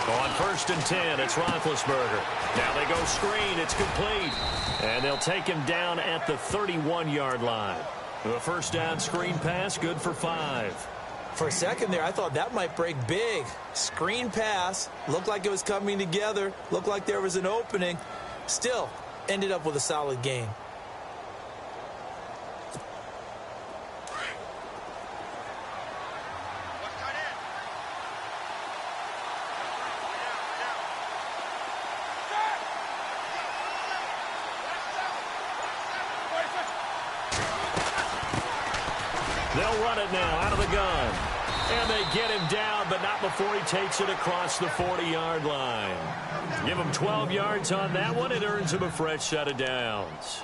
On 1st and 10, it's Roethlisberger. Now they go screen. It's complete. And they'll take him down at the 31-yard line. The first down screen pass, good for 5. For a second there, I thought that might break big. Screen pass. Looked like it was coming together. Looked like there was an opening. Still, ended up with a solid gain. They'll run it now out of the gun. And they get him down, but not before he takes it across the 40-yard line. Give him 12 yards on that one. It earns him a fresh set of downs.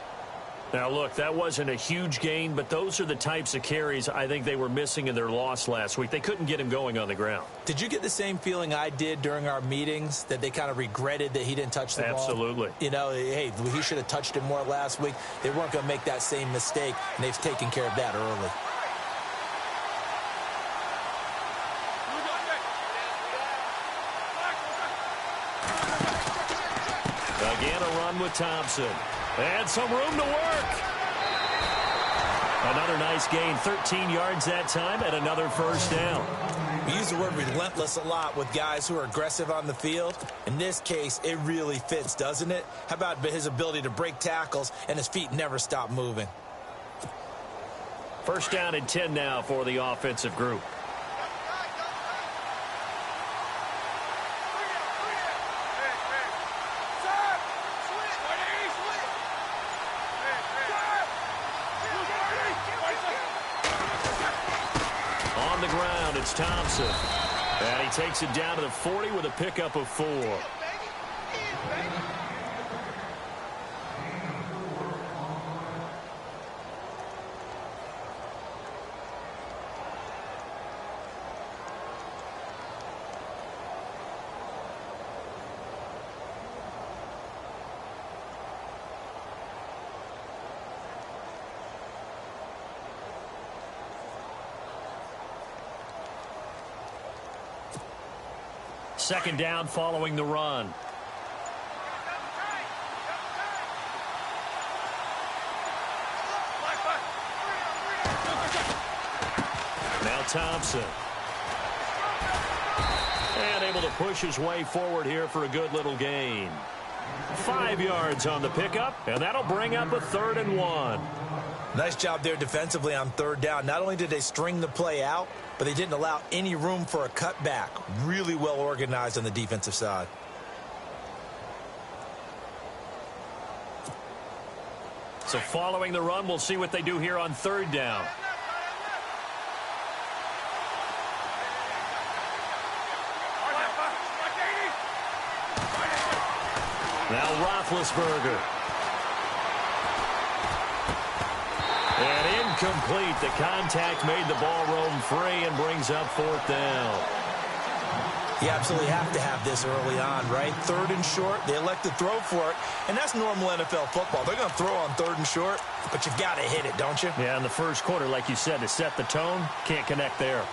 Now, look, that wasn't a huge gain, but those are the types of carries I think they were missing in their loss last week. They couldn't get him going on the ground. Did you get the same feeling I did during our meetings, that they kind of regretted that he didn't touch the ball? Absolutely. You know, hey, he should have touched it more last week. They weren't going to make that same mistake, and they've taken care of that early. Again, a run with Thompson. And some room to work. Another nice gain, 13 yards that time, and another first down. We use the word relentless a lot with guys who are aggressive on the field. In this case, it really fits, doesn't it? How about his ability to break tackles and his feet never stop moving? First down and 10 now for the offensive group. On the ground, it's Thompson. And he takes it down to the 40 with a pickup of 4. Second down following the run. Now Thompson. And able to push his way forward here for a good little gain. 5 yards on the pickup, and that'll bring up a 3rd and 1. Nice job there defensively on 3rd down. Not only did they string the play out, but they didn't allow any room for a cutback. Really well organized on the defensive side. So following the run, we'll see what they do here on 3rd down. Now Roethlisberger. And incomplete. The contact made the ball roam free and brings up 4th down. You absolutely have to have this early on, right? 3rd and short, they elect to throw for it, and that's normal NFL football. They're going to throw on 3rd and short, but you've got to hit it, don't you? Yeah, in the first quarter, like you said, to set the tone, can't connect there.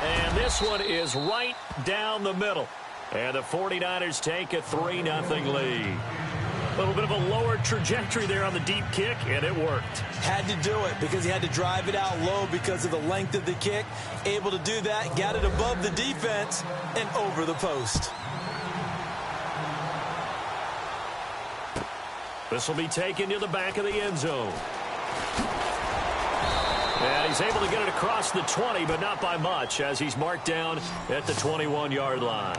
And this one is right down the middle. And the 49ers take a 3-0 lead. A little bit of a lower trajectory there on the deep kick, and it worked. Had to do it because he had to drive it out low because of the length of the kick. Able to do that, got it above the defense and over the post. This will be taken to the back of the end zone. And he's able to get it across the 20, but not by much, as he's marked down at the 21-yard line.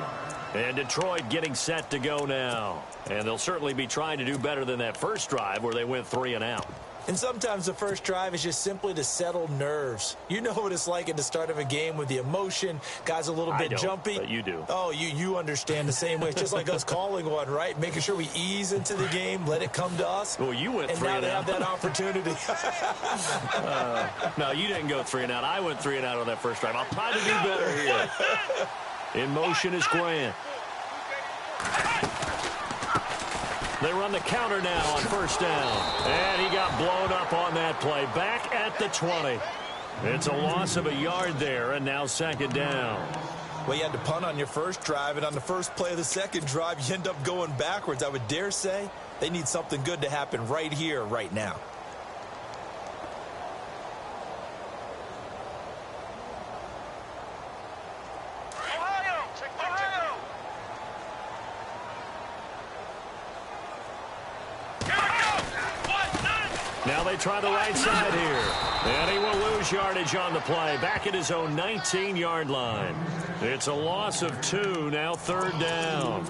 And Detroit getting set to go now. And they'll certainly be trying to do better than that first drive where they went 3 and out. And sometimes the first drive is just simply to settle nerves. You know what it's like at the start of a game with the emotion. Guys a little bit jumpy. But you do. Oh, you understand the same way. It's just like us calling one, right? Making sure we ease into the game, let it come to us. Well, you went 3 and out. And now they have that opportunity. No, you didn't go 3 and out. I went 3 and out on that first drive. I'll try to do better here. In motion is Grant. They run the counter now on first down. And he got blown up on that play. Back at the 20. It's a loss of a yard there, and now second down. Well, you had to punt on your first drive, and on the first play of the second drive, you end up going backwards. I would dare say they need something good to happen right here, right now. Now they try the right side here. And he will lose yardage on the play. Back at his own 19-yard line. It's a loss of 2, now third down.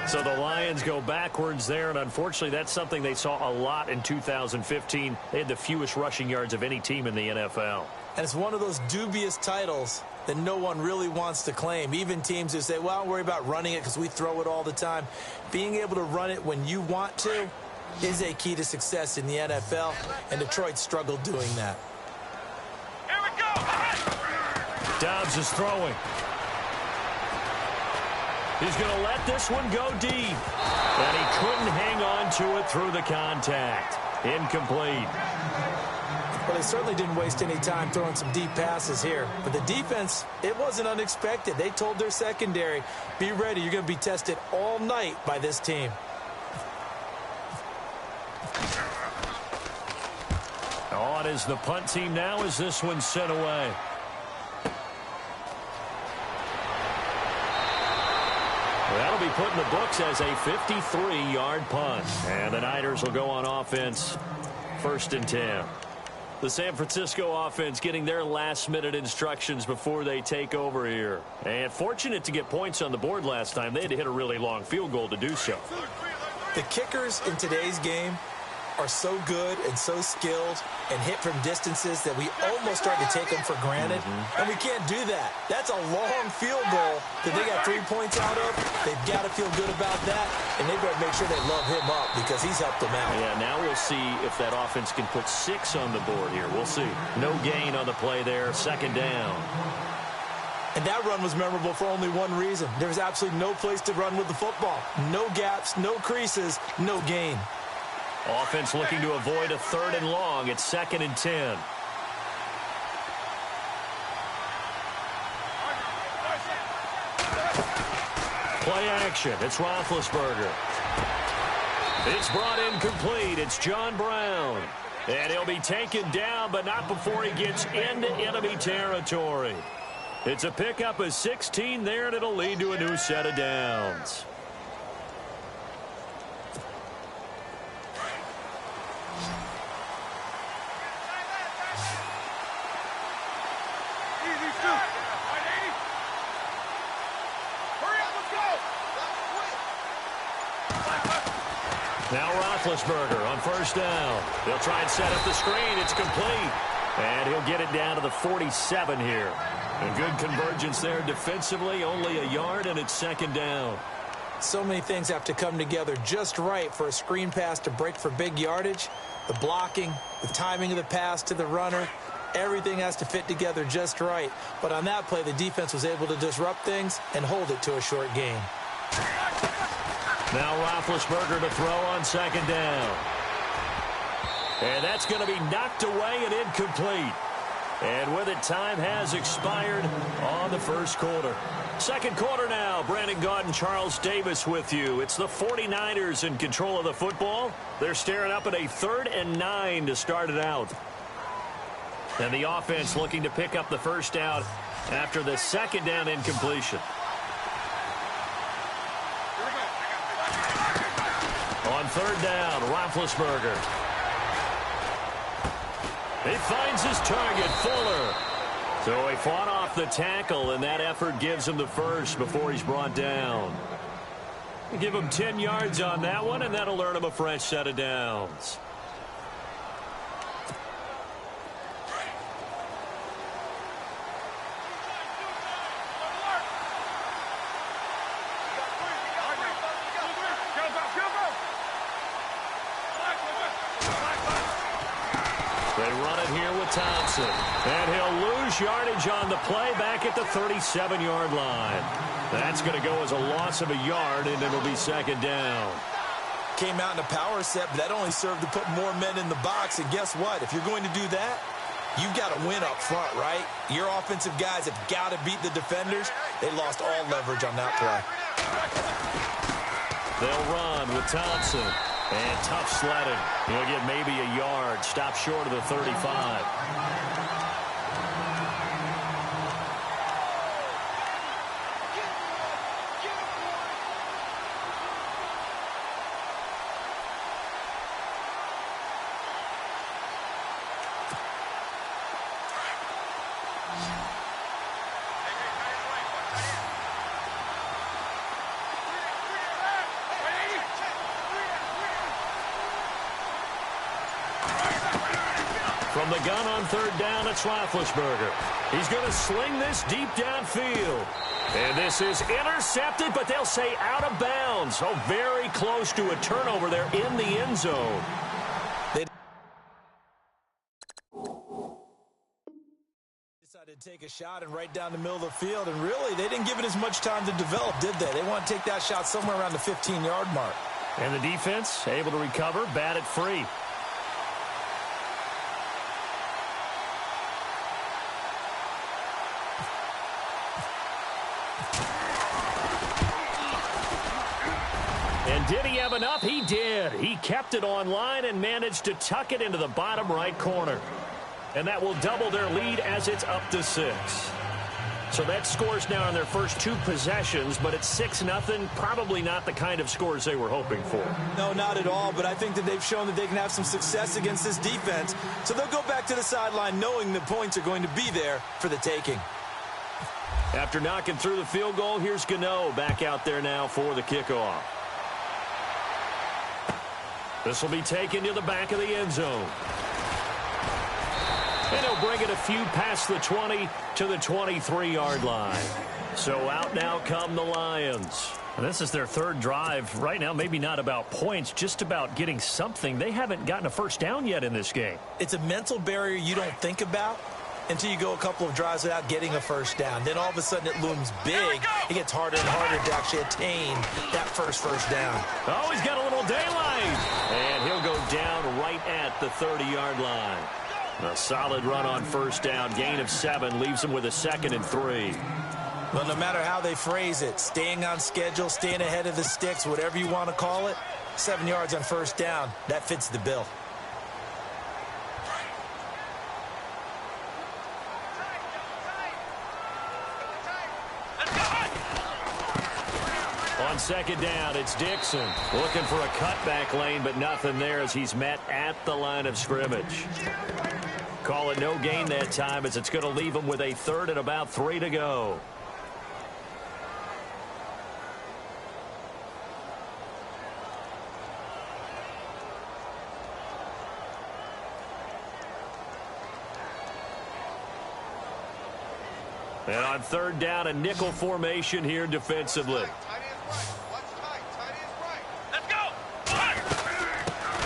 So the Lions go backwards there, and unfortunately that's something they saw a lot in 2015. They had the fewest rushing yards of any team in the NFL. And it's one of those dubious titles that no one really wants to claim. Even teams who say, well, don't worry about running it because we throw it all the time. Being able to run it when you want to is a key to success in the NFL, and Detroit struggled doing that. Here we go. Dobbs is throwing. He's going to let this one go deep. And he couldn't hang on to it through the contact. Incomplete. Well, they certainly didn't waste any time throwing some deep passes here. But the defense, it wasn't unexpected. They told their secondary, be ready. You're going to be tested all night by this team. On is the punt team now as this one's sent away. That'll be put in the books as a 53-yard punt. And the Niners will go on offense, 1st and 10. The San Francisco offense getting their last-minute instructions before they take over here. And fortunate to get points on the board last time. They had to hit a really long field goal to do so. The kickers in today's game are so good and so skilled and hit from distances that we almost start to take them for granted. And we can't do that. That's a long field goal that they got 3 points out of. They've got to feel good about that, and they better make sure they love him up because he's helped them out. Yeah, now we'll see if that offense can put 6 on the board here. We'll see. No gain on the play there. Second down. And that run was memorable for only one reason. There was absolutely no place to run with the football. No gaps, no creases, no gain. Offense looking to avoid a 3rd and long. It's 2nd and 10. Play action. It's Roethlisberger. It's brought in complete. It's John Brown. And he'll be taken down, but not before he gets into enemy territory. It's a pickup of 16 there, and it'll lead to a new set of downs. Now Roethlisberger on 1st down. They'll try and set up the screen. It's complete. And he'll get it down to the 47 here. A good convergence there defensively. Only a yard, and it's 2nd down. So many things have to come together just right for a screen pass to break for big yardage. The blocking, the timing of the pass to the runner, everything has to fit together just right. But on that play, the defense was able to disrupt things and hold it to a short gain. Now Roethlisberger to throw on 2nd down. And that's going to be knocked away and incomplete. And with it, time has expired on the 1st quarter. 2nd quarter now. Brandon Gaudin, Charles Davis with you. It's the 49ers in control of the football. They're staring up at a 3rd and 9 to start it out. And the offense looking to pick up the 1st down after the 2nd down incompletion. On 3rd down, Roethlisberger. He finds his target, Fuller. So he fought off the tackle, and that effort gives him the 1st before he's brought down. Give him 10 yards on that one, and that'll earn him a fresh set of downs. They run it here with Thompson. And he'll lose yardage on the play back at the 37-yard line. That's going to go as a loss of a yard, and it'll be 2nd down. Came out in a power set, but that only served to put more men in the box. And guess what? If you're going to do that, you've got to win up front, right? Your offensive guys have got to beat the defenders. They lost all leverage on that play. They'll run with Thompson. And tough sledding. He'll get maybe a yard. Stop short of the 35. From the gun on third down, it's Roethlisberger. He's going to sling this deep downfield. And this is intercepted, but they'll say out of bounds. Oh, very close to a turnover there in the end zone. They decided to take a shot and right down the middle of the field, and really, they didn't give it as much time to develop, did they? They want to take that shot somewhere around the 15-yard mark. And the defense able to recover, bat it free. And did he have enough? He did. He kept it on line and managed to tuck it into the bottom right corner. And that will double their lead as it's up to 6. So that scores now on their first 2 possessions, but it's 6-0. Probably not the kind of scores they were hoping for. No, not at all, but I think that they've shown that they can have some success against this defense. So they'll go back to the sideline knowing the points are going to be there for the taking. After knocking through the field goal, here's Gano back out there now for the kickoff. This will be taken to the back of the end zone. And he'll bring it a few past the 20 to the 23-yard line. So out now come the Lions. And this is their third drive. Right now, maybe not about points, just about getting something. They haven't gotten a first down yet in this game. It's a mental barrier you don't think about until you go a couple of drives without getting a first down. Then all of a sudden it looms big. It gets harder and harder to actually attain that first down. Oh, he's got a little daylight. And he'll go down right at the 30-yard line. A solid run on first down. Gain of 7 leaves him with a 2nd and 3. Well, no matter how they phrase it, staying on schedule, staying ahead of the sticks, whatever you want to call it, 7 yards on first down, that fits the bill. On second down, it's Dixon looking for a cutback lane, but nothing there as he's met at the line of scrimmage. Call it no gain that time as it's going to leave him with a 3rd and about 3 to go. And on third down, a nickel formation here defensively.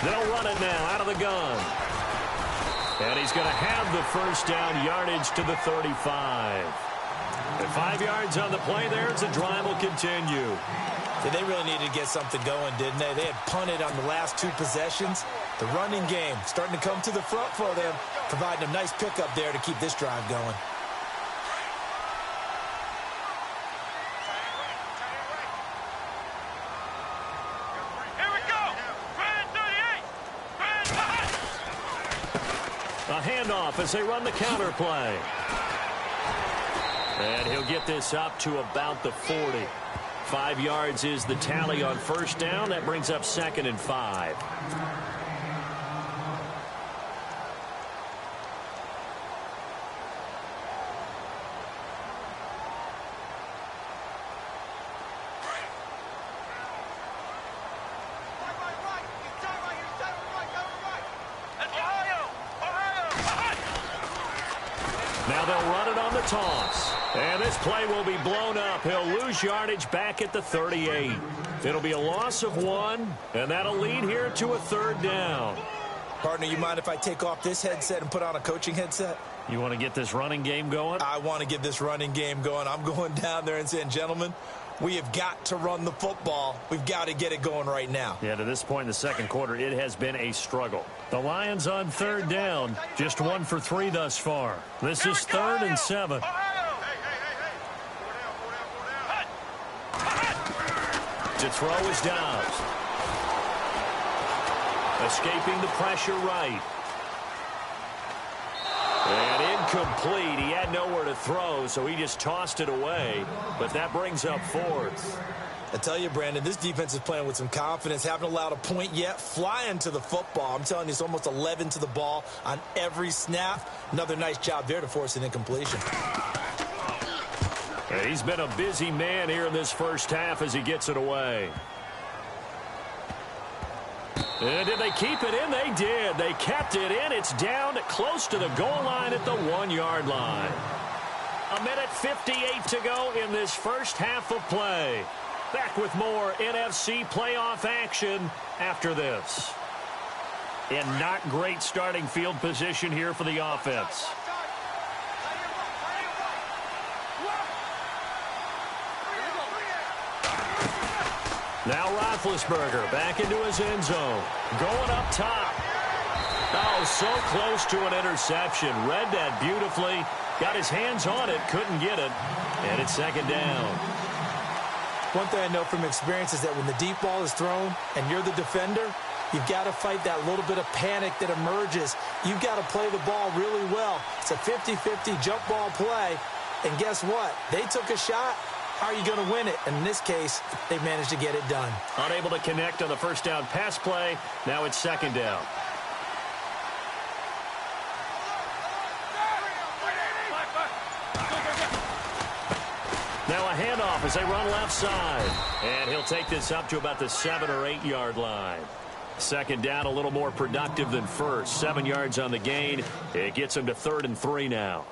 They'll run it now out of the gun. And he's going to have the first down, yardage to the 35. And 5 yards on the play there as the drive will continue. Yeah, they really needed to get something going, didn't they? They had punted on the last 2 possessions. The running game starting to come to the front for them, providing a nice pickup there to keep this drive going. A handoff as they run the counter play. And he'll get this up to about the 40. 5 yards is the tally on first down. That brings up 2nd and 5. Now they'll run it on the toss. And this play will be blown up. He'll lose yardage back at the 38. It'll be a loss of 1, and that'll lead here to a 3rd down. Partner, you mind if I take off this headset and put on a coaching headset? You want to get this running game going? I want to get this running game going. I'm going down there and saying, gentlemen, We have got to run the football. We've got to get it going right now. Yeah, to this point in the second quarter, it has been a struggle. The Lions on third down, just 1 for 3 thus far. This is 3rd and 7. To throw is Dobbs. Escaping the pressure right. And incomplete. He had nowhere to throw, so he just tossed it away. But that brings up 4th. I tell you, Brandon, this defense is playing with some confidence. Haven't allowed a point yet. Flying to the football. I'm telling you, it's almost 11 to the ball on every snap. Another nice job there to force an incompletion. And he's been a busy man here in this first half as he gets it away. And did they keep it in? They did. They kept it in. It's down close to the goal line at the 1-yard line. 1:58 to go in this first half of play. Back with more NFC playoff action after this. And not great starting field position here for the offense. Now Roethlisberger back into his end zone. Going up top. Oh, so close to an interception. Read that beautifully. Got his hands on it. Couldn't get it. And it's 2nd down. One thing I know from experience is that when the deep ball is thrown and you're the defender, you've got to fight that little bit of panic that emerges. You've got to play the ball really well. It's a 50-50 jump ball play. And guess what? They took a shot. How are you going to win it? And in this case, they managed to get it done. Unable to connect on the first down pass play. Now it's 2nd down. Now a handoff as they run left side. And he'll take this up to about the 7 or 8 yard line. 2nd down, a little more productive than first. 7 yards on the gain. It gets him to 3rd and 3 now.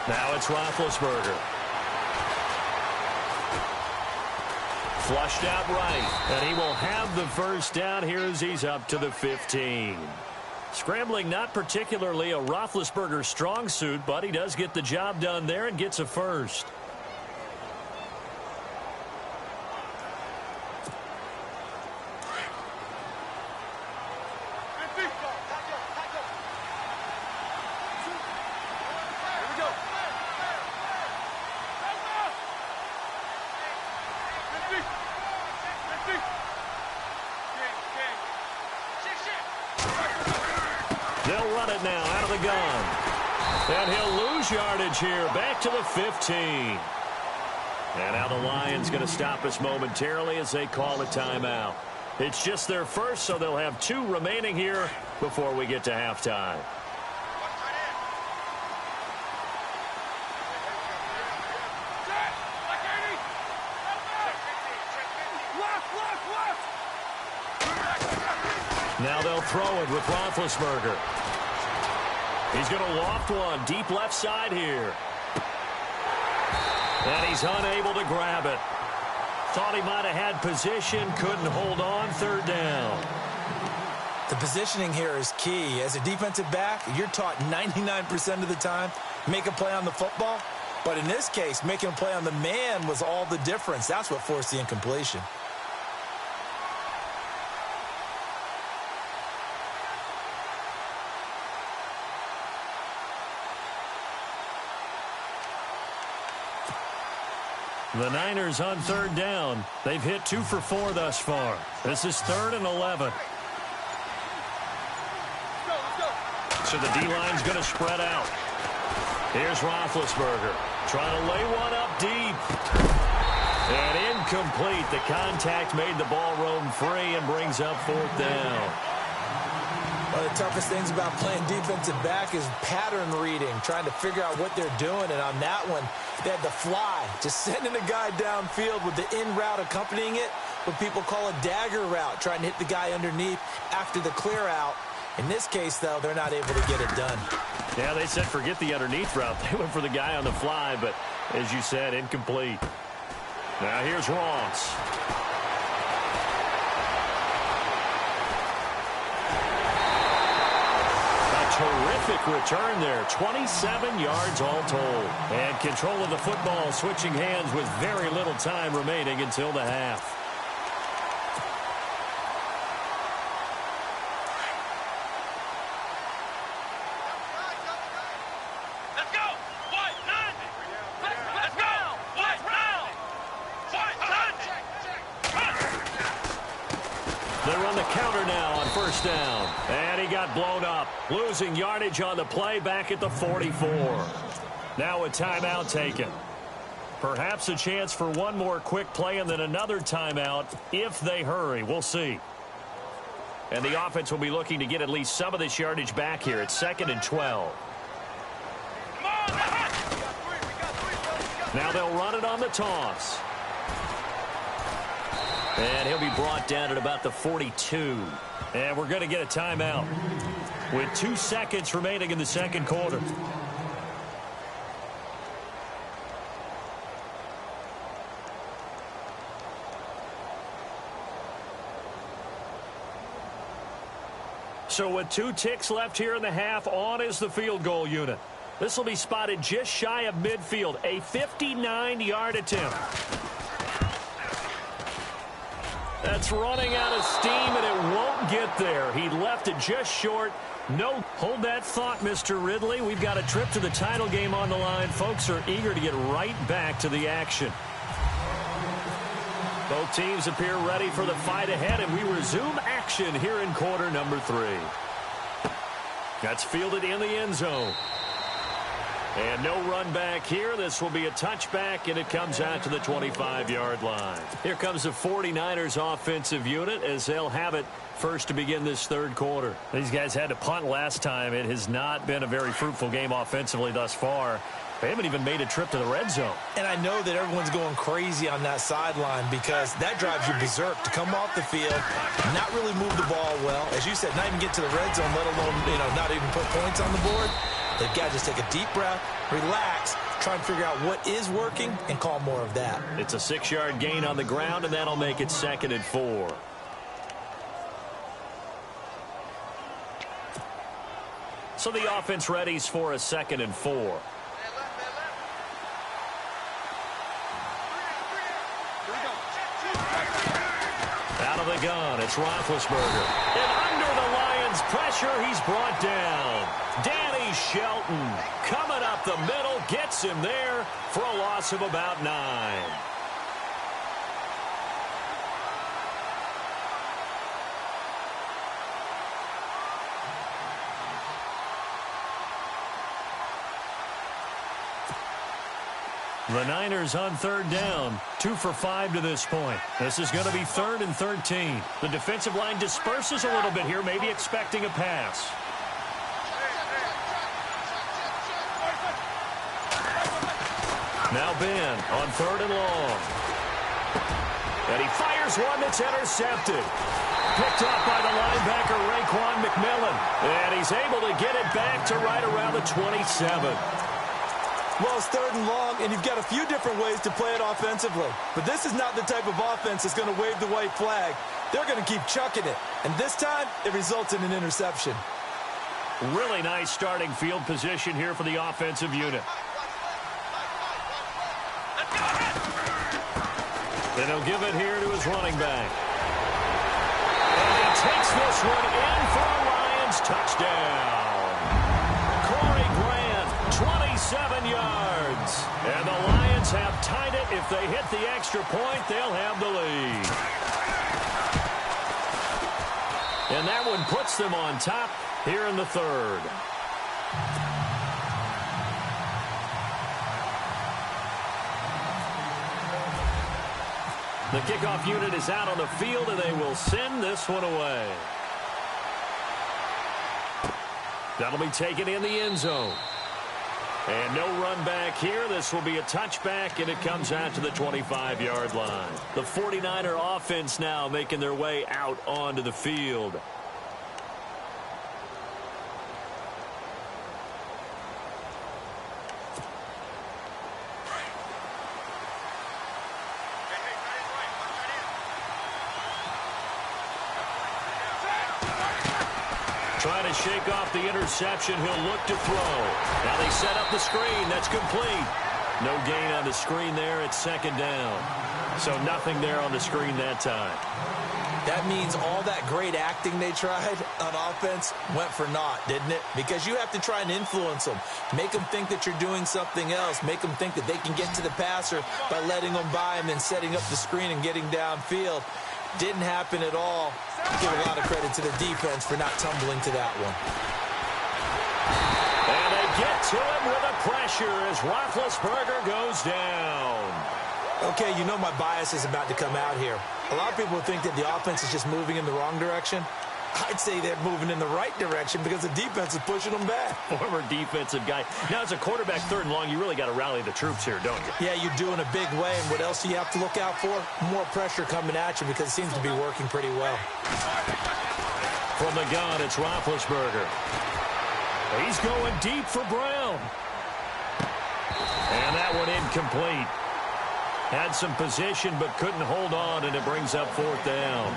Now it's Roethlisberger. Flushed out right. And he will have the first down here as he's up to the 15. Scrambling not particularly a Roethlisberger strong suit, but he does get the job done there and gets a first. They'll run it now out of the gun. And he'll lose yardage here. Back to the 15. And now the Lions going to stop us momentarily as they call a timeout. It's just their first, so they'll have 2 remaining here before we get to halftime. Now they'll throw it with Roethlisberger. He's going to loft one deep left side here. And he's unable to grab it. Thought he might have had position, couldn't hold on. 3rd down. The positioning here is key. As a defensive back, you're taught 99% of the time, make a play on the football. But in this case, making a play on the man was all the difference. That's what forced the incompletion. The Niners on 3rd down. They've hit 2 for 4 thus far. This is 3rd and 11. So the D-line's going to spread out. Here's Roethlisberger trying to lay one up deep. And incomplete. The contact made the ball roam free and brings up 4th down. One of the toughest things about playing defensive back is pattern reading, trying to figure out what they're doing. And on that one, they had the fly, just sending a guy downfield with the in route accompanying it, what people call a dagger route, trying to hit the guy underneath after the clear out. In this case, though, they're not able to get it done. Yeah, they said forget the underneath route. They went for the guy on the fly, but as you said, incomplete. Now here's Ross. Terrific return there. 27 yards all told. And control of the football switching hands with very little time remaining until the half. Let's go! White, nine! Let's go! White, now! White, They run the counter now on first down. And he got blown up. Losing yardage on the play back at the 44. Now a timeout taken. Perhaps a chance for one more quick play and then another timeout if they hurry. We'll see. And the offense will be looking to get at least some of this yardage back here. It's 2nd and 12. Now they'll run it on the toss. And he'll be brought down at about the 42. And we're going to get a timeout with 2 seconds remaining in the second quarter. So with 2 ticks left here in the half, on is the field goal unit. This will be spotted just shy of midfield, a 59-yard attempt. That's running out of steam, and it won't get there. He left it just short. No, hold that thought, Mr. Ridley. We've got a trip to the title game on the line. Folks are eager to get right back to the action. Both teams appear ready for the fight ahead, and we resume action here in quarter number 3. That's fielded in the end zone. And no run back here. This will be a touchback, and it comes out to the 25-yard line. Here comes the 49ers offensive unit as they'll have it first to begin this third quarter. These guys had to punt last time. It has not been a very fruitful game offensively thus far. They haven't even made a trip to the red zone. And I know that everyone's going crazy on that sideline because that drives you berserk to come off the field, not really move the ball well. As you said, not even get to the red zone, let alone, not even put points on the board. They've got to just take a deep breath, relax, try and figure out what is working, and call more of that. It's a 6-yard gain on the ground, and that'll make it 2nd and 4. So the offense readies for a 2nd and 4. Out of the gun, it's Roethlisberger. And under the Lions' pressure, he's brought down. Danny Shelton coming up the middle, gets him there for a loss of about 9. The Niners on third down, 2 for 5 to this point. This is going to be 3rd and 13. The defensive line disperses a little bit here, maybe expecting a pass. Now Ben on 3rd and long. And he fires one that's intercepted. Picked up by the linebacker Raekwon McMillan. And he's able to get it back to right around the 27. Well, it's 3rd and long, and you've got a few different ways to play it offensively. But this is not the type of offense that's going to wave the white flag. They're going to keep chucking it. And this time, it results in an interception. Really nice starting field position here for the offensive unit. Then he'll give it here to his running back. And he takes this one in for a Lions touchdown. Corey Grant, 27 yards. And the Lions have tied it. If they hit the extra point, they'll have the lead. And that one puts them on top here in the third. The kickoff unit is out on the field, and they will send this one away. That'll be taken in the end zone. And no run back here. This will be a touchback, and it comes out to the 25-yard line. The 49er offense now making their way out onto the field. Trying to shake off the interception. He'll look to throw. Now they set up the screen. That's complete. No gain on the screen there. It's second down. So nothing there on the screen that time. That means all that great acting they tried on offense went for naught, didn't it? Because you have to try and influence them. Make them think that you're doing something else. Make them think that they can get to the passer by letting them by and then setting up the screen and getting downfield. Didn't happen at all. Give a lot of credit to the defense for not tumbling to that one. And they get to him with a pressure as Roethlisberger goes down. Okay, you know my bias is about to come out here. A lot of people think that the offense is just moving in the wrong direction. I'd say they're moving in the right direction because the defense is pushing them back. Former defensive guy. Now, as a quarterback, third and long, you really got to rally the troops here, don't you? Yeah, you do in a big way. And what else do you have to look out for? More pressure coming at you because it seems to be working pretty well. From the gun, it's Roethlisberger. He's going deep for Brown. And that one incomplete. Had some position but couldn't hold on, and it brings up fourth down.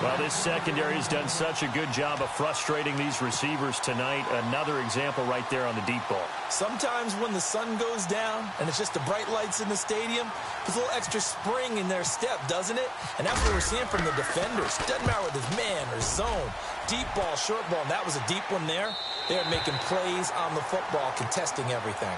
Well, this secondary has done such a good job of frustrating these receivers tonight. Another example right there on the deep ball. Sometimes when the sun goes down and it's just the bright lights in the stadium, there's a little extra spring in their step, doesn't it? And that's what we're seeing from the defenders. Doesn't matter whether it's man or zone, deep ball, short ball, and that was a deep one there. They're making plays on the football, contesting everything.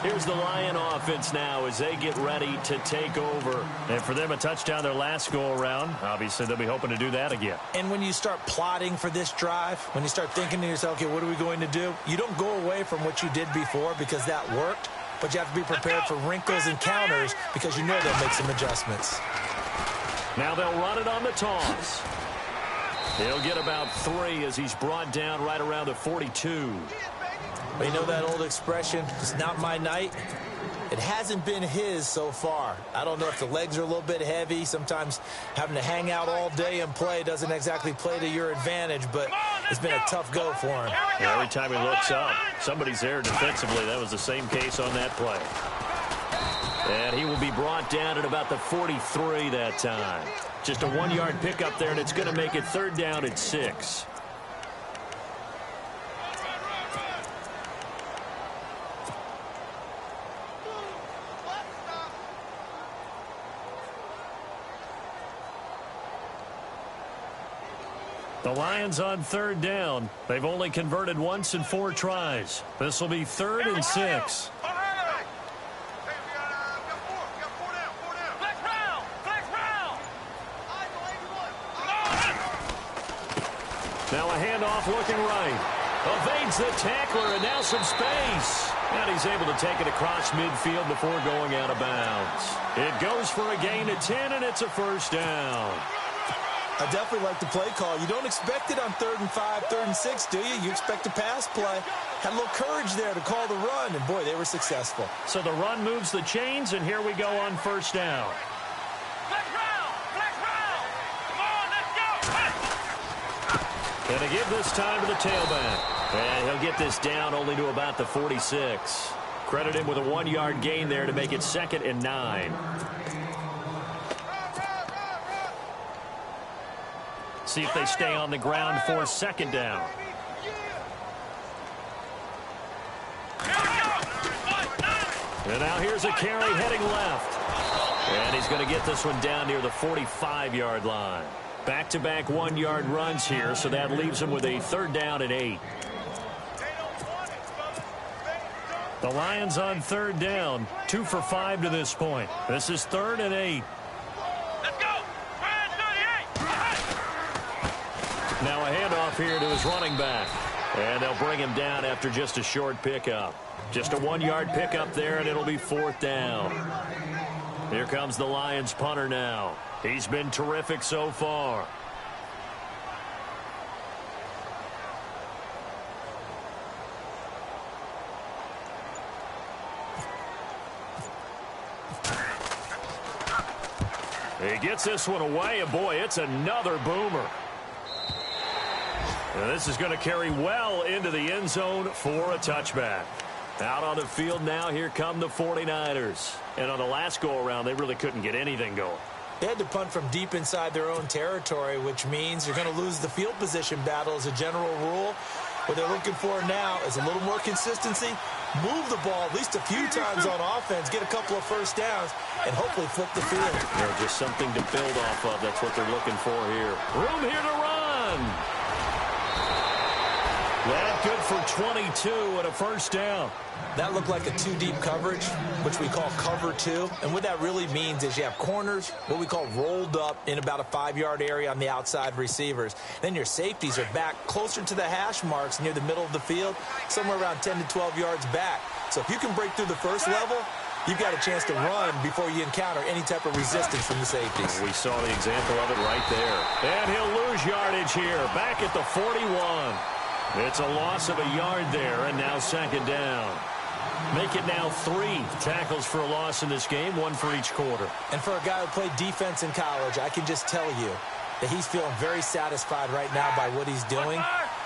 Here's the Lion offense now as they get ready to take over. And for them, a touchdown their last go-around. Obviously, they'll be hoping to do that again. And when you start plotting for this drive, when you start thinking to yourself, okay, what are we going to do? You don't go away from what you did before because that worked, but you have to be prepared for wrinkles and counters because you know they'll make some adjustments. Now they'll run it on the toss. He'll get about 3 as he's brought down right around the 42. But you know that old expression, it's not my night? It hasn't been his so far. I don't know if the legs are a little bit heavy. Sometimes having to hang out all day and play doesn't exactly play to your advantage, but it's been a tough go for him. Yeah, every time he looks up, somebody's there defensively. That was the same case on that play. And he will be brought down at about the 43 that time. Just a 1-yard pickup there, and it's going to make it third down at 6. The Lions on third down. They've only converted once in 4 tries. This will be 3rd and 6. Now a handoff looking right. Evades the tackler and now some space. And he's able to take it across midfield before going out of bounds. It goes for a gain of 10, and it's a first down. I definitely like the play call. You don't expect it on 3rd and 5, 3rd and 6, do you? You expect a pass play. Had a little courage there to call the run, and boy, they were successful. So the run moves the chains, and here we go on first down. Flex round! Come on, let's go! And to give this time to the tailback. And he'll get this down only to about the 46. Credit him with a 1-yard gain there to make it 2nd and 9. See if they stay on the ground for 2nd down. And now here's a carry heading left. And he's going to get this one down near the 45-yard line. Back-to-back 1-yard runs here, so that leaves him with a 3rd down and 8. The Lions on 3rd down, 2 for 5 to this point. This is 3rd and 8. Let's go! Now a handoff here to his running back. And they'll bring him down after just a short pickup. Just a 1-yard pickup there, and it'll be 4th down. Here comes the Lions punter now. He's been terrific so far. He gets this one away, and boy, it's another boomer. And this is going to carry well into the end zone for a touchback. Out on the field now, here come the 49ers. And on the last go-around, they really couldn't get anything going. They had to punt from deep inside their own territory, which means you're going to lose the field position battle as a general rule. What they're looking for now is a little more consistency, move the ball at least a few times on offense, get a couple of first downs, and hopefully flip the field. Just something to build off of. That's what they're looking for here. Room here to run. That good for 22 and a first down. That looked like a two-deep coverage, which we call cover two. And what that really means is you have corners, what we call rolled up in about a 5-yard area on the outside receivers. Then your safeties are back closer to the hash marks near the middle of the field, somewhere around 10 to 12 yards back. So if you can break through the first level, you've got a chance to run before you encounter any type of resistance from the safeties. We saw the example of it right there. And he'll lose yardage here, back at the 41. It's a loss of a yard there, and now second down. Make it now 3 tackles for a loss in this game, 1 for each quarter. And for a guy who played defense in college, I can just tell you that he's feeling very satisfied right now by what he's doing.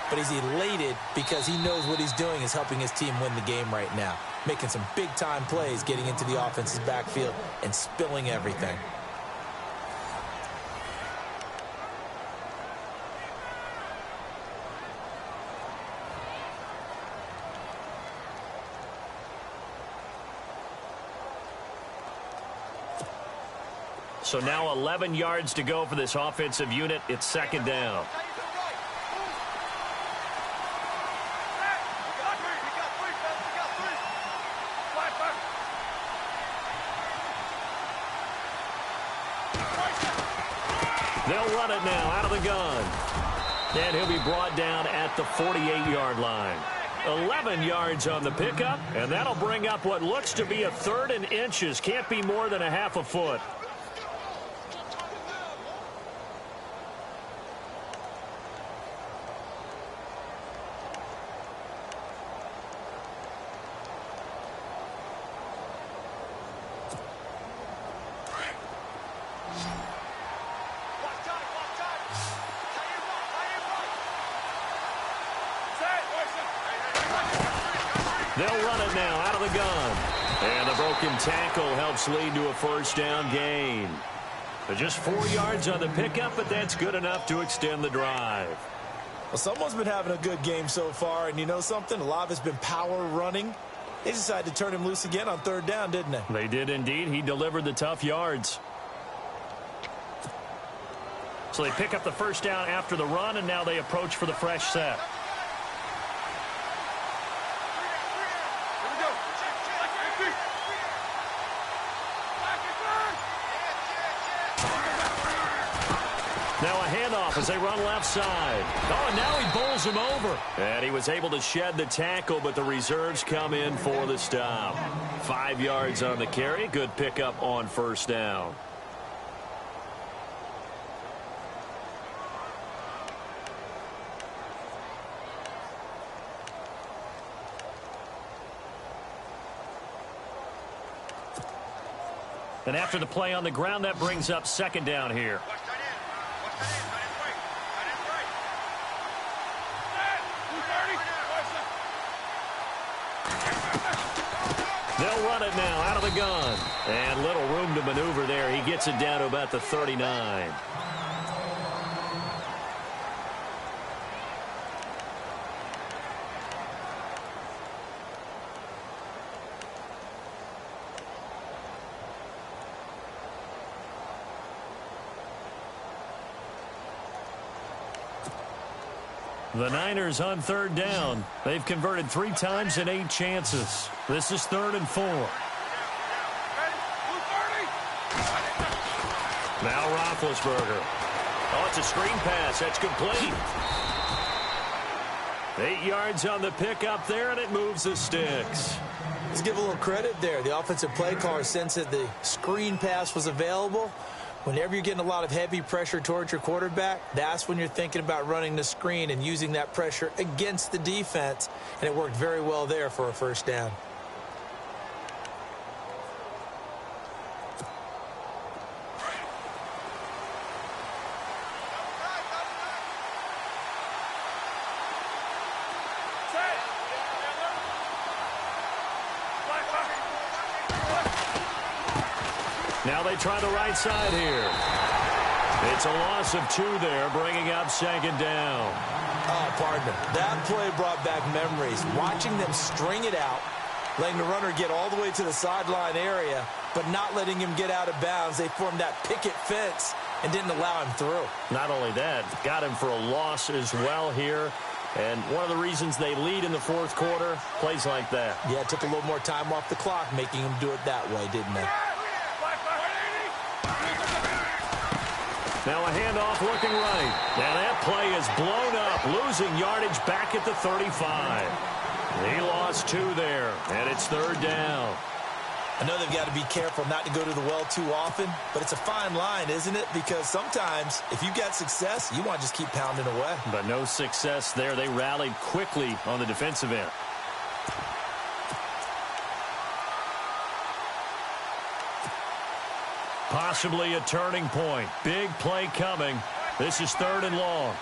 But he's elated because he knows what he's doing is helping his team win the game right now. Making some big-time plays, getting into the offense's backfield, and spilling everything. So now 11 yards to go for this offensive unit. It's second down. They'll run it now out of the gun. And he'll be brought down at the 48-yard line. 11 yards on the pickup, and that'll bring up what looks to be a 3rd and inches. Can't be more than a half a foot. They'll run it now out of the gun. And the broken tackle helps lead to a first down gain. Just 4 yards on the pickup, but that's good enough to extend the drive. Well, someone's been having a good game so far, and you know something? A lot of it's been power running. They decided to turn him loose again on 3rd down, didn't they? They did indeed. He delivered the tough yards. So they pick up the first down after the run, and now they approach for the fresh set. Now a handoff as they run left side. Oh, and now he bowls him over. And he was able to shed the tackle, but the reserves come in for the stop. 5 yards on the carry. Good pickup on first down. And after the play on the ground, that brings up second down here. They'll run it now out of the gun. And little room to maneuver there. He gets it down to about the 39. The Niners on 3rd down. They've converted 3 times in 8 chances. This is 3rd and 4. Now Roethlisberger. Oh, it's a screen pass. That's complete. 8 yards on the pickup there, and it moves the sticks. Let's give a little credit there. The offensive play caller sensed that the screen pass was available. Whenever you're getting a lot of heavy pressure towards your quarterback, that's when you're thinking about running the screen and using that pressure against the defense. And it worked very well there for a first down. Now they try the right side here. It's a loss of 2 there, bringing up second down. Oh, partner, that play brought back memories. Watching them string it out, letting the runner get all the way to the sideline area, but not letting him get out of bounds. They formed that picket fence and didn't allow him through. Not only that, got him for a loss as well here. And one of the reasons they lead in the fourth quarter, plays like that. Yeah, it took a little more time off the clock, making him do it that way, didn't they? Now a handoff looking right. Now that play is blown up, losing yardage back at the 35. He lost 2 there, and it's third down. I know they've got to be careful not to go to the well too often, but it's a fine line, isn't it? Because sometimes, if you've got success, you want to just keep pounding away. But no success there. They rallied quickly on the defensive end. Possibly a turning point. Big play coming. This is third and long.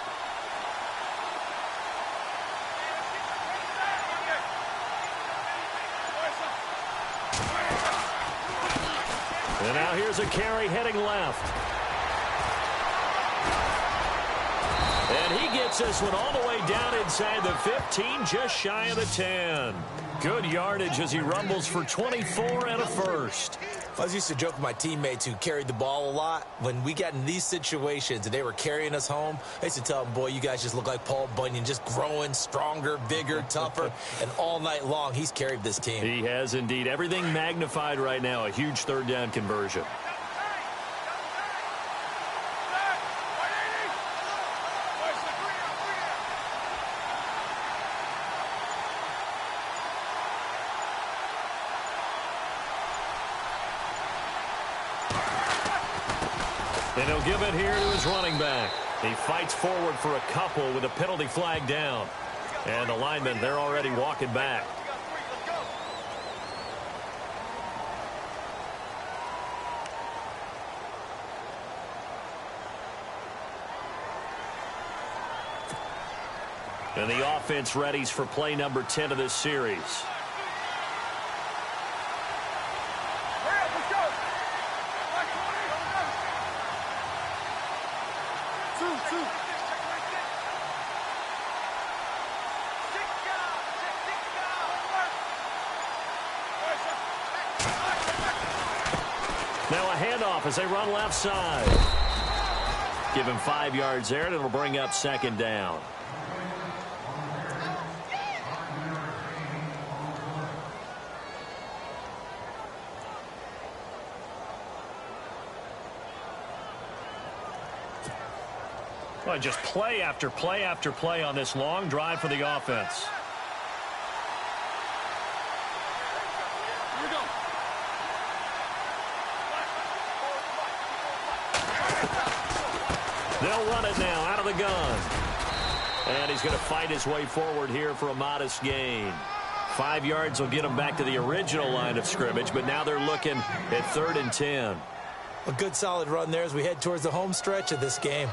And now here's a carry heading left. And he gets this one all the way down inside the 15, just shy of the 10. Good yardage as he rumbles for 24 and a first. I was used to joke with my teammates who carried the ball a lot. When we got in these situations and they were carrying us home, I used to tell them, boy, you guys just look like Paul Bunyan, just growing stronger, bigger, tougher. And all night long, he's carried this team. He has indeed. Everything magnified right now. A huge third down conversion. And he'll give it here to his running back. He fights forward for a couple with a penalty flag down. And the linemen, they're already walking back. And the offense readies for play number 10 of this series. Now a handoff as they run left side. Give him 5 yards there, and it'll bring up second down. Well, just play after play after play on this long drive for the offense. They'll run it now out of the gun. And he's going to fight his way forward here for a modest gain. 5 yards will get him back to the original line of scrimmage, but now they're looking at 3rd and 10. A good solid run there as we head towards the home stretch of this game.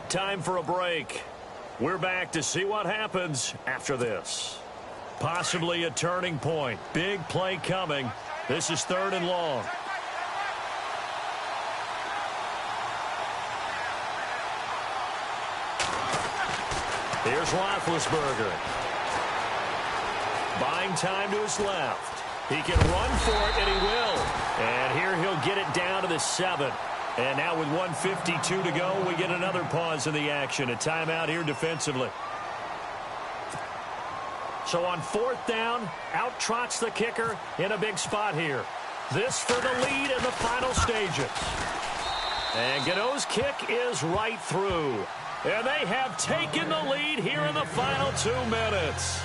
Time for a break. We're back to see what happens after this. Possibly a turning point. Big play coming. This is 3rd and long. Here's Roethlisberger. Buying time to his left. He can run for it, and he will. And here he'll get it down to the 7. And now with 1:52 to go, we get another pause in the action. A timeout here defensively. So on 4th down, out trots the kicker in a big spot here. This for the lead in the final stages. And Gano's kick is right through. And they have taken the lead here in the final 2 minutes.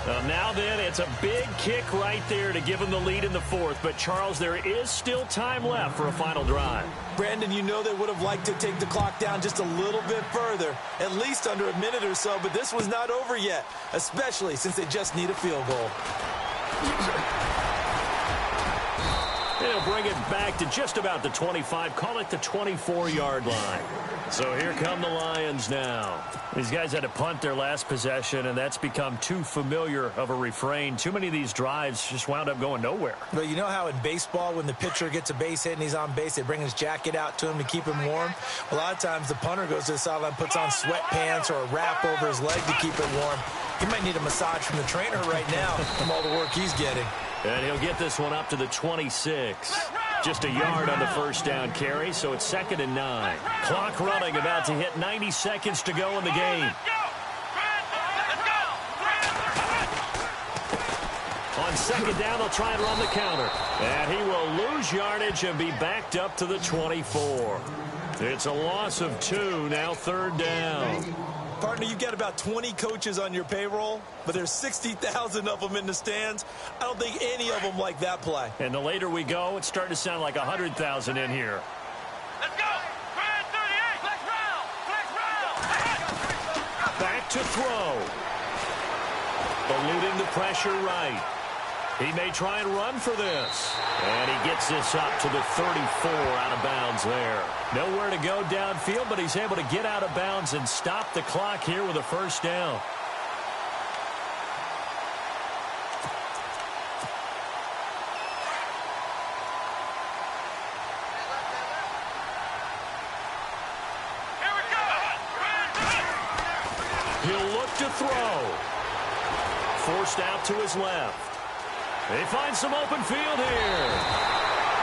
Now then, it's a big kick right there to give them the lead in the fourth. But, Charles, there is still time left for a final drive. Brandon, you know they would have liked to take the clock down just a little bit further, at least under a minute or so, but this was not over yet, especially since they just need a field goal. They'll bring it back to just about the 25, call it the 24-yard line. So here come the Lions now. These guys had to punt their last possession, and that's become too familiar of a refrain. Too many of these drives just wound up going nowhere. But you know how in baseball, when the pitcher gets a base hit and he's on base, they bring his jacket out to him to keep him warm? A lot of times the punter goes to the sideline, puts on sweatpants or a wrap over his leg to keep it warm. He might need a massage from the trainer right now from all the work he's getting. And he'll get this one up to the 26. Just a yard on the first down carry, so it's 2nd and 9. Clock running, about to hit 90 seconds to go in the game. On 2nd down, they'll try and run the counter. And he will lose yardage and be backed up to the 24. It's a loss of 2, now 3rd down. Partner, you've got about 20 coaches on your payroll, but there's 60,000 of them in the stands. I don't think any of them like that play. And the later we go, it's starting to sound like 100,000 in here. Let's go. 38. Flex round. Back to throw. Eluding the pressure right. He may try and run for this. And he gets this up to the 34 out of bounds there. Nowhere to go downfield, but he's able to get out of bounds and stop the clock here with a first down. Here we go. He'll look to throw. Forced out to his left. They find some open field here.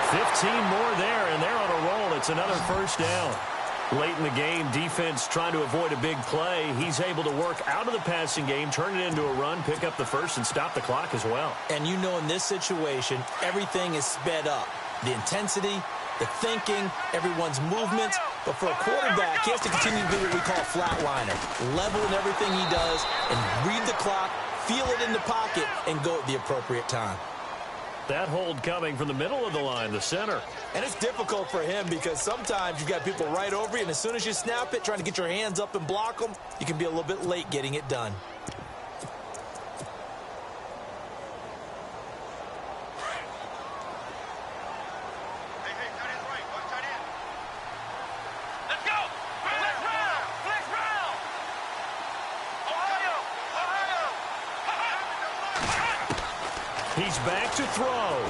15 more there, and they're on a roll. It's another first down. Late in the game, defense trying to avoid a big play. He's able to work out of the passing game, turn it into a run, pick up the first, and stop the clock as well. And you know in this situation, everything is sped up. The intensity, the thinking, everyone's movements. But for a quarterback, he has to continue to do what we call a flatliner. Level in everything he does and read the clock, feel it in the pocket, and go at the appropriate time. That hold coming from the middle of the line, the center. And it's difficult for him because sometimes you've got people right over you, and as soon as you snap it, trying to get your hands up and block them, you can be a little bit late getting it done. Let's go. Flex round. Flex round. Ohio. He's back to throw.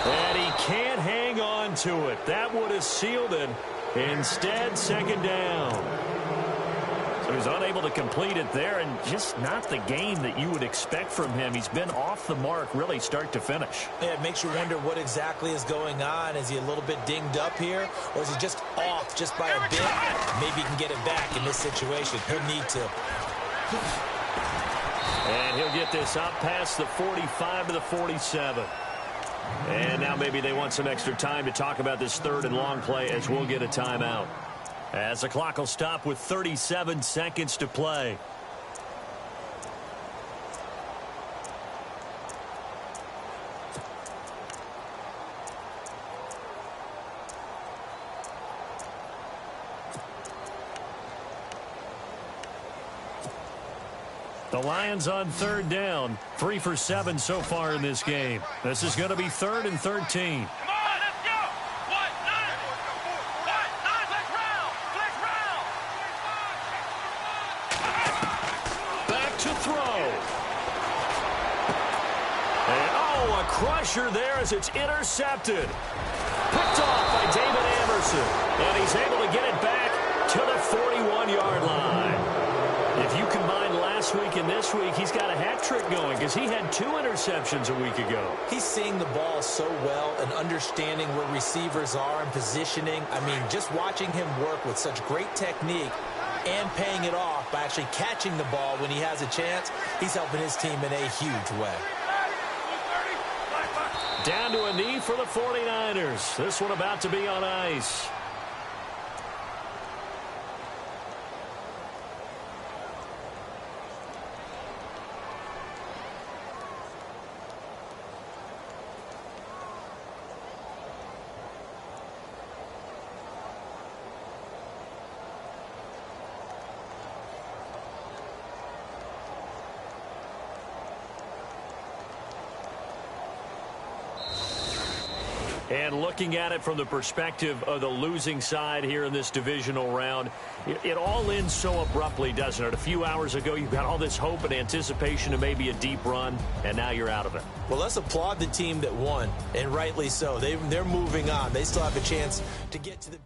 And he can't hang on to it. That would have sealed it. Instead, 2nd down. So he's unable to complete it there, and just not the game that you would expect from him. He's been off the mark really start to finish. Yeah, it makes you wonder what exactly is going on. Is he a little bit dinged up here, or is he just off just by a bit? Maybe he can get it back in this situation. He'll need to. And he'll get this up past the 45 to the 47. And now maybe they want some extra time to talk about this 3rd and long play as we'll get a timeout. As the clock will stop with 37 seconds to play. The Lions on 3rd down. 3 for 7 so far in this game. This is going to be 3rd and 13. Come on, let's go. What? 9. What? 9. Flex round. Flex round. Back to throw. And, oh, a crusher there as it's intercepted. Picked off by David Anderson. And he's able to get it back to the 41-yard line. If you combine last week and this week, he's got a hat trick going because he had 2 interceptions a week ago. He's seeing the ball so well and understanding where receivers are and positioning. I mean, just watching him work with such great technique and paying it off by actually catching the ball when he has a chance, he's helping his team in a huge way. Down to a knee for the 49ers. This one about to be on ice. And looking at it from the perspective of the losing side here in this divisional round, it all ends so abruptly, doesn't it? A few hours ago, you've got all this hope and anticipation of maybe a deep run, and now you're out of it. Well, let's applaud the team that won, and rightly so. They're moving on. They still have a chance to get to the